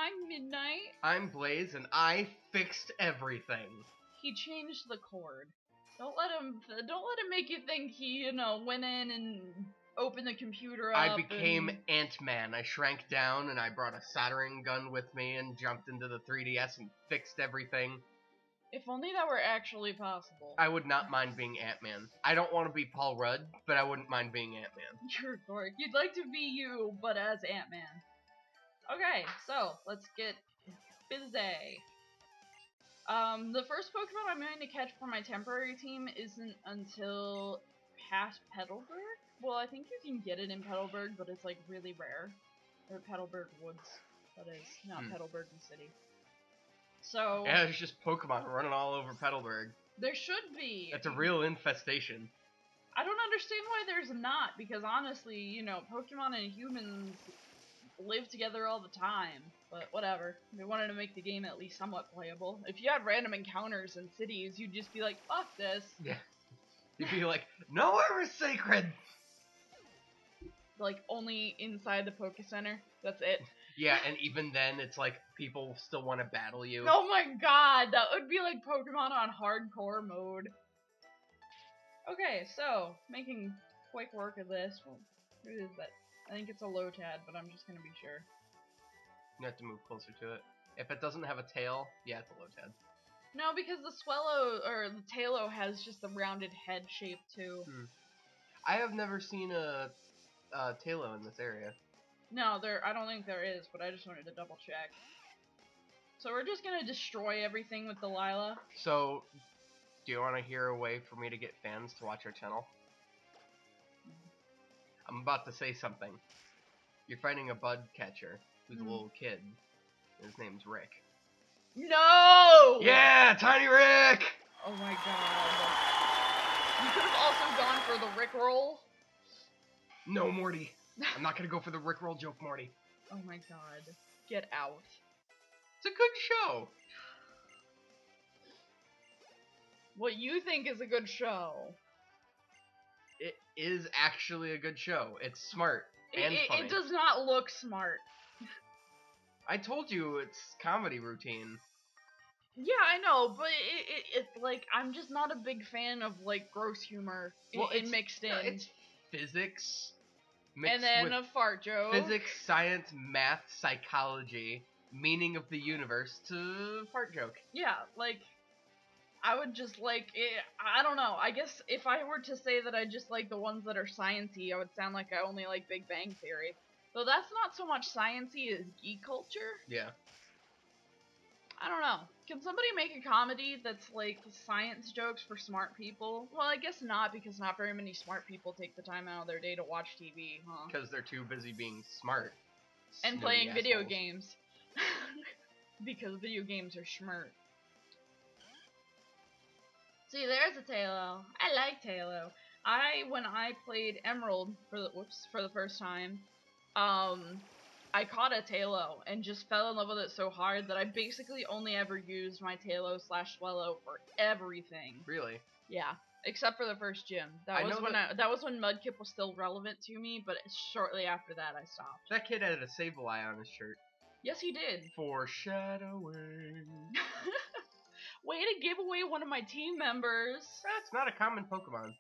I'm Midnight. I'm Blaze, and I fixed everything. He changed the cord. Don't let him make you think he, went in and opened the computer up. I became Ant-Man. I shrank down, and I brought a soldering gun with me and jumped into the 3DS and fixed everything. If only that were actually possible. I would not mind being Ant-Man. I don't want to be Paul Rudd, but I wouldn't mind being Ant-Man. You're a dork. You'd like to be you, but as Ant-Man. Okay, so let's get busy. The first Pokemon I'm going to catch for my temporary team isn't until past Petalburg. Well, I think you can get it in Petalburg, but it's like really rare. Or Petalburg Woods, that is, not Petalburg City. So yeah, there's just Pokemon running all over Petalburg. There should be. It's a real infestation. I don't understand why there's not, because honestly, Pokemon and humans live together all the time. But whatever. They wanted to make the game at least somewhat playable. If you had random encounters in cities, you'd just be like, fuck this. Yeah. You'd be like, nowhere is sacred! Like, only inside the Poke Center. That's it. Yeah, and even then, it's like, people still want to battle you. Oh my god, that would be like Pokemon on hardcore mode. Okay, so, making quick work of this. Well, who is that? I think it's a Lotad, but I'm just gonna be sure. You have to move closer to it. If it doesn't have a tail, yeah, it's a Lotad. No, because the the Tailow has just the rounded head shape too. I have never seen a Tailow in this area. No, I don't think there is, but I just wanted to double check. So we're just gonna destroy everything with the Lila. So, do you want to hear a way for me to get fans to watch our channel? I'm about to say something. You're fighting a bud catcher who's a little kid. His name's Rick. No! Yeah, Tiny Rick! Oh my god. You could have also gone for the Rickroll. No, Morty. I'm not gonna go for the Rickroll joke, Morty. Oh my god. Get out. It's a good show. What you think is a good show. It is actually a good show. It's smart and funny. It does not look smart. I told you it's comedy routine. Yeah, I know, but it's like, I'm just not a big fan of, like, gross humor mixed in. It's physics mixed and then with a fart joke. Physics, science, math, psychology, meaning of the universe to fart joke. Yeah, like, I would just like it. I don't know. I guess if I were to say that I just like the ones that are sciencey, I would sound like I only like Big Bang Theory. Though that's not so much sciencey as geek culture. Yeah. I don't know. Can somebody make a comedy that's like science jokes for smart people? Well, I guess not, because not very many smart people take the time out of their day to watch TV, huh? Because they're too busy being smart. And playing video games. Because video games are schmert. See, there's a Tailow. I like Tailow. When I played Emerald for the first time, I caught a Tailow and just fell in love with it so hard that I basically only ever used my Tailow/Swellow for everything. Really? Yeah, except for the first gym. That was when Mudkip was still relevant to me, but shortly after that I stopped. That kid had a Sableye on his shirt. Yes, he did. Foreshadowing. Way to give away one of my team members. That's not a common Pokemon.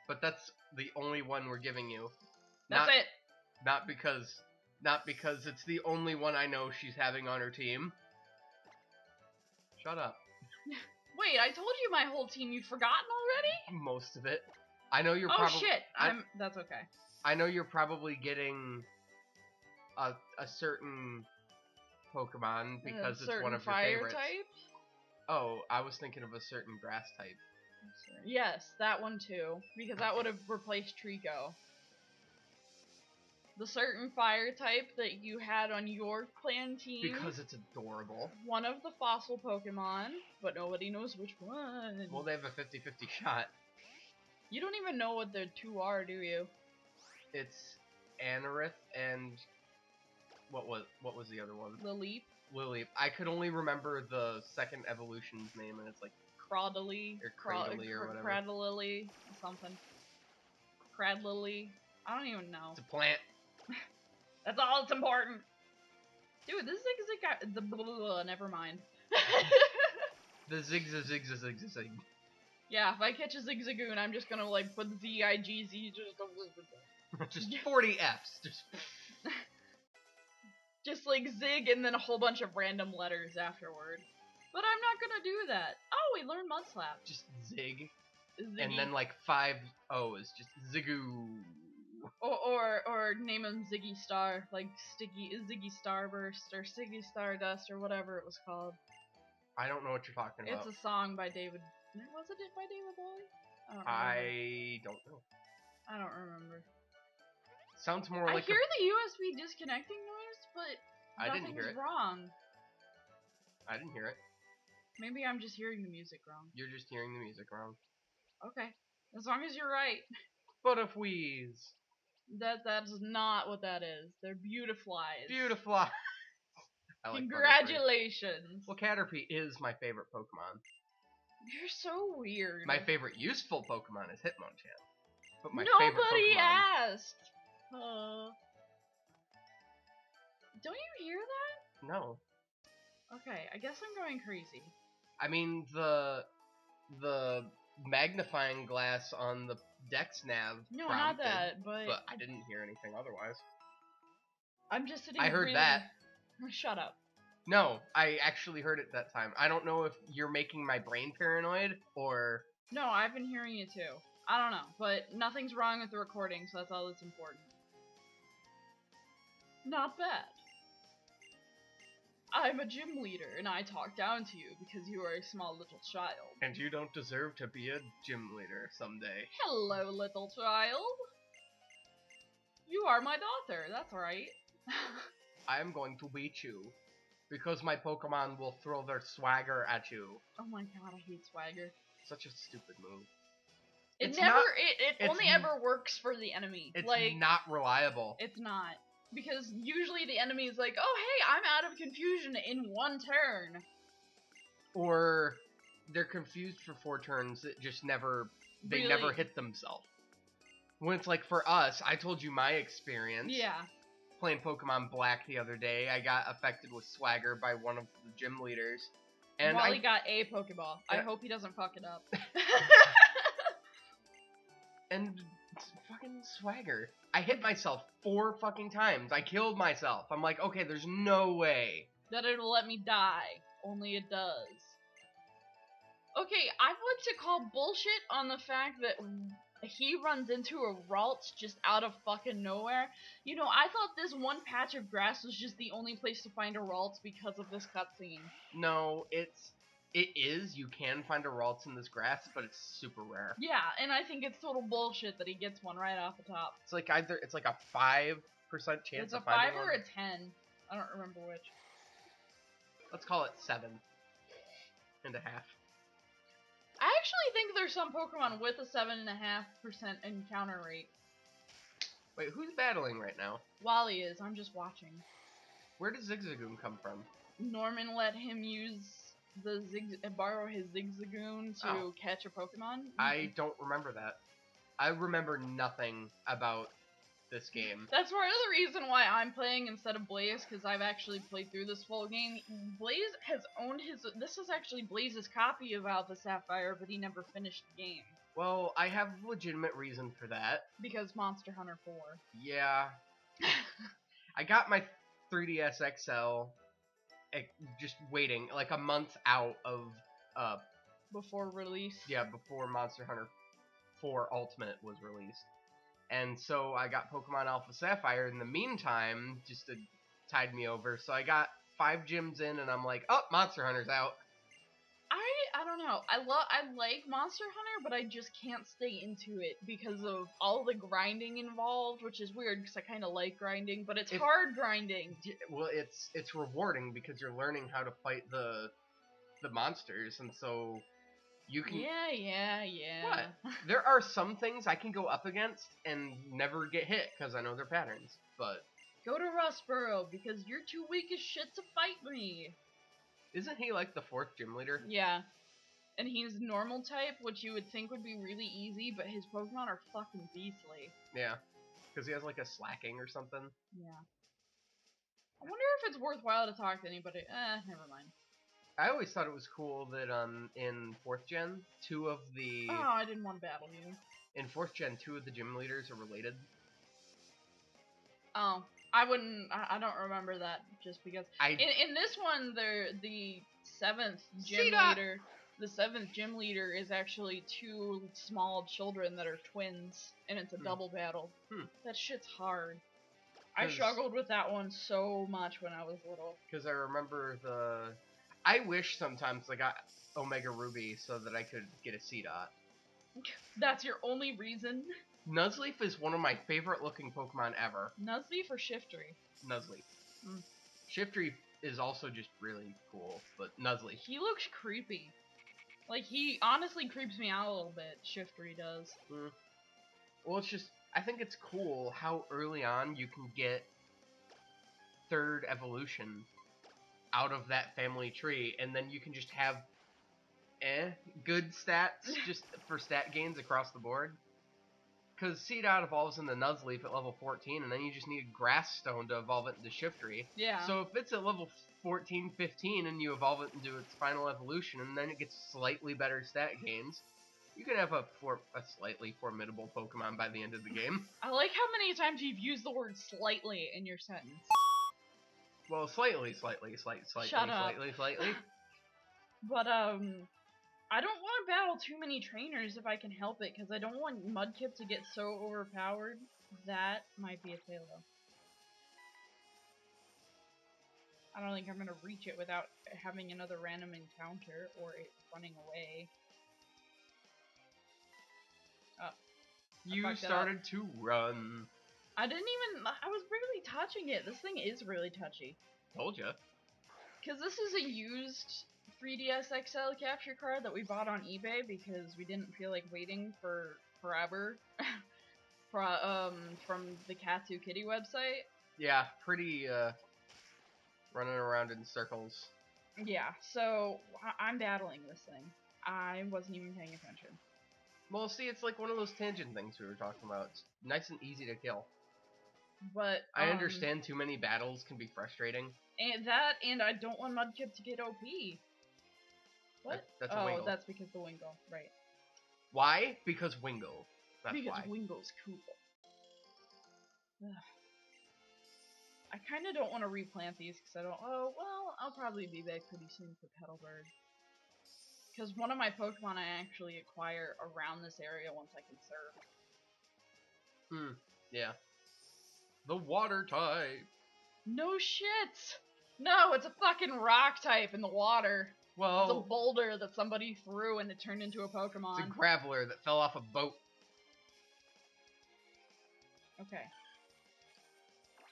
But that's the only one we're giving you. That's it. Not because it's the only one I know she's having on her team. Shut up. Wait, I told you my whole team. You'd forgotten already? Most of it. I know you're Oh shit. That's okay. I know you're probably getting a certain Pokemon because it's one of your favorites. Fire type? Oh, I was thinking of a certain grass type. Yes, that one too. Because that would have replaced Trico. The certain fire type that you had on your clan team. Because it's adorable. One of the fossil Pokemon, but nobody knows which one. Well, they have a 50-50 shot. You don't even know what the two are, do you? It's Anorith and what was the other one? Lileep. Lileep. I could only remember the second evolution's name, and it's like Crawdadly. Or Cradily or whatever. Cradlily, something. Cradlily. I don't even know. It's a plant. That's all that's important. Dude, this Zig the blah, never mind. The zig. Yeah, if I catch a Zigzagoon, I'm just gonna like put Z-I-G-Z just 40 Fs. just like zig and then a whole bunch of random letters afterward. But I'm not gonna do that. Oh, we learned Mud Slap. Just zig. Ziggy. And then like 5 O's, just zigoo. Or name him Ziggy Star, like Ziggy Starburst or Ziggy Stardust or whatever it was called. I don't know what you're talking about. It's a song by David. Was it by David Wally? I don't know. I don't remember. Sounds more like I hear the USB disconnecting noise, but nothing's wrong. I didn't hear it. Maybe I'm just hearing the music wrong. You're just hearing the music wrong. Okay. As long as you're right. Butterfleas. That's not what that is. They're beautiflies. Beautiflies. Congratulations. Well, Caterpie is my favorite Pokemon. You're so weird. My favorite useful Pokemon is Hitmonchan. But my Nobody favorite Pokemon... asked. Don't you hear that? No. Okay, I guess I'm going crazy. I mean, the magnifying glass on the Dex nav No, prompted, not that, but I didn't hear anything otherwise. I'm just sitting I heard that. Shut up. No, I actually heard it that time. I don't know if you're making my brain paranoid, or... No, I've been hearing it too. I don't know, but nothing's wrong with the recording, so that's all that's important. Not bad. I'm a gym leader, and I talk down to you because you are a small little child. And you don't deserve to be a gym leader someday. Hello, little child. You are my daughter, that's right. I am going to beat you, because my Pokemon will throw their swagger at you. Oh my god, I hate swagger. Such a stupid move. It only ever works for the enemy. It's like, not reliable. It's not. Because usually the enemy is like, oh hey, I'm out of confusion in one turn. Or they're confused for 4 turns that just never, they really? never hit themselves. When it's like for us, I told you my experience. Yeah. Playing Pokemon Black the other day, I got affected with swagger by one of the gym leaders. And Wally got a Pokeball. I hope he doesn't fuck it up. And fucking swagger. I hit myself 4 fucking times. I killed myself. I'm like, okay, there's no way that it'll let me die. Only it does. Okay, I would to call bullshit on the fact that he runs into a Ralts just out of fucking nowhere. You know, I thought this one patch of grass was just the only place to find a Ralts because of this cutscene. No, it is. You can find a Ralts in this grass, but it's super rare. Yeah, and I think it's total bullshit that he gets one right off the top. It's like it's like a 5% chance of finding one. It's a 5 or a 10. I don't remember which. Let's call it 7.5. I actually think there's some Pokemon with a 7.5% encounter rate. Wait, who's battling right now? Wally is. I'm just watching. Where does Zigzagoon come from? Norman let him use borrow his Zigzagoon to catch a Pokemon. I don't remember that. I remember nothing about this game. That's part of the reason why I'm playing instead of Blaze, because I've actually played through this full game. Blaze has owned this is actually Blaze's copy of Alpha Sapphire, but he never finished the game. Well, I have legitimate reason for that. Because Monster Hunter 4. Yeah. I got my 3DS XL just waiting, like a month out of... before release? Yeah, before Monster Hunter 4 Ultimate was released. And so I got Pokemon Alpha Sapphire in the meantime, just to tide me over. So I got 5 gyms in, and I'm like, oh, Monster Hunter's out. I don't know. I like Monster Hunter, but I just can't stay into it because of all the grinding involved, which is weird because I kind of like grinding, but it's hard grinding. Well, it's rewarding because you're learning how to fight the monsters, and so you can... Yeah. What? There are some things I can go up against and never get hit because I know their patterns, but... Go to Rustboro because you're too weak as shit to fight me. Isn't he like the 4th gym leader? Yeah. And he's normal type, which you would think would be really easy, but his Pokemon are fucking beastly. Yeah. Because he has like a slacking or something. Yeah. I wonder if it's worthwhile to talk to anybody. Never mind. I always thought it was cool that in 4th gen, Oh, I didn't want to battle you. In 4th gen, 2 of the gym leaders are related. Oh, I wouldn't. I don't remember that just because. In this one, the 7th gym leader. The 7th gym leader is actually 2 small children that are twins, and it's a double battle. That shit's hard. I struggled with that one so much when I was little. Because I remember I wish sometimes I got Omega Ruby so that I could get a C-Dot. That's your only reason? Nuzleaf is one of my favorite looking Pokemon ever. Nuzleaf or Shiftry? Nuzleaf. Shiftry is also just really cool, but Nuzleaf. He looks creepy. Like, he honestly creeps me out a little bit, Shiftry does. Well, it's just, I think it's cool how early on you can get 3rd evolution out of that family tree, and then you can just have good stats just for stat gains across the board. Because C-Dot evolves into Nuzleaf at level 14, and then you just need a Grass Stone to evolve it into Shiftry. Yeah. So if it's at level 14, 15, and you evolve it into its final evolution, and then it gets slightly better stat gains, you can have a slightly formidable Pokemon by the end of the game. I like how many times you've used the word slightly in your sentence. Well, slightly. Shut up. Slightly. But, I don't want to battle too many trainers if I can help it, because I don't want Mudkip to get so overpowered. That might be a Tailow. I don't think I'm going to reach it without having another random encounter, or it running away. Oh. You started to run. I was barely touching it. This thing is really touchy. Told ya. Because this is a used 3DS XL capture card that we bought on eBay because we didn't feel like waiting for forever from the Katsu Kitty website. Yeah, pretty running around in circles. Yeah, so I'm battling this thing. I wasn't even paying attention. Well, see, it's like one of those tangent things we were talking about. It's nice and easy to kill. But I understand too many battles can be frustrating. And I don't want Mudkip to get OP. What? That's a Wingull. That's because the Wingull, right. Why? Because Wingull. That's because why. Wingull's cool. I kind of don't want to replant these because I don't. Oh, well, I'll probably be back pretty soon for Petalburg. Because one of my Pokemon I actually acquire around this area once I can serve. Yeah. The water type. No shit! No, it's a fucking rock type in the water. Well, it's a boulder that somebody threw and it turned into a Pokemon. It's a Graveler that fell off a boat. Okay.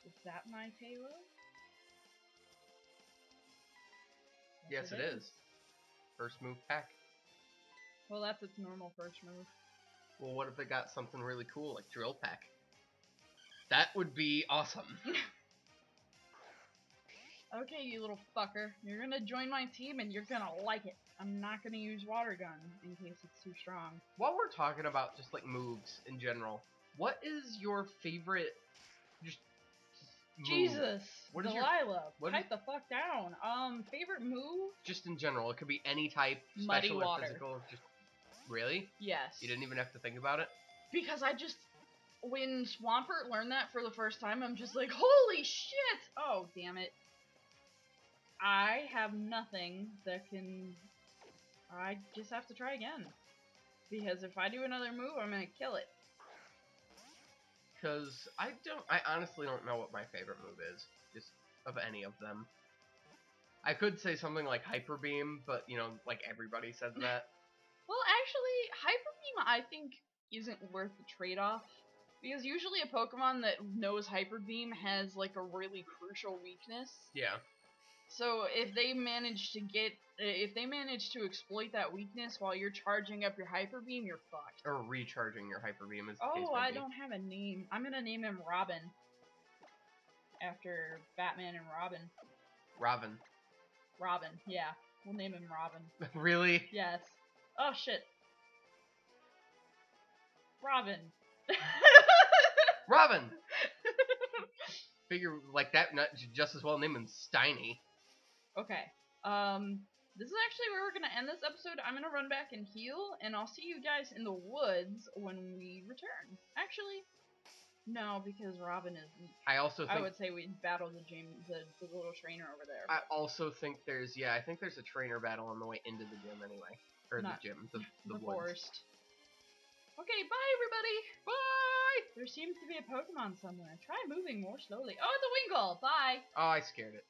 Is that my Tailow? Yes, it is. First move pack. Well, that's its normal first move. Well, what if it got something really cool like Drill Pack? That would be awesome. Okay, you little fucker. You're gonna join my team and you're gonna like it. I'm not gonna use Water Gun in case it's too strong. While we're talking about just like moves in general, what is your favorite just move? Jesus! What Delilah, pipe the fuck down. Favorite move? Just in general, it could be any type, Muddy special water. or physical. Just really? Yes. You didn't even have to think about it? Because when Swampert learned that for the first time, I'm just like, holy shit! Oh, damn it. I have nothing that can... I just have to try again. Because if I do another move, I'm gonna kill it. Because I honestly don't know what my favorite move is. Just of any of them. I could say something like Hyper Beam, but, you know, like everybody says that. Well, actually, Hyper Beam, I think, isn't worth the trade-off. Because usually a Pokemon that knows Hyper Beam has, like, a really crucial weakness. Yeah. So if they manage to exploit that weakness while you're charging up your Hyper Beam, you're fucked. Or recharging your Hyper Beam is I don't have a name. I'm gonna name him Robin. After Batman and Robin. Robin, yeah. We'll name him Robin. Really? Yes. Oh shit. Robin. Robin! figure like that not just as well name him Steiny. Okay. This is actually where we're gonna end this episode. I'm gonna run back and heal, and I'll see you guys in the woods when we return. Actually, no, because Robin is weak. I would say we battle the little trainer over there. I also think there's I think there's a trainer battle on the way into the gym anyway. Or Not the gym, the woods. forest. Okay, bye everybody! Bye! There seems to be a Pokemon somewhere. Try moving more slowly. Oh, it's a Wingull! Bye! Oh, I scared it.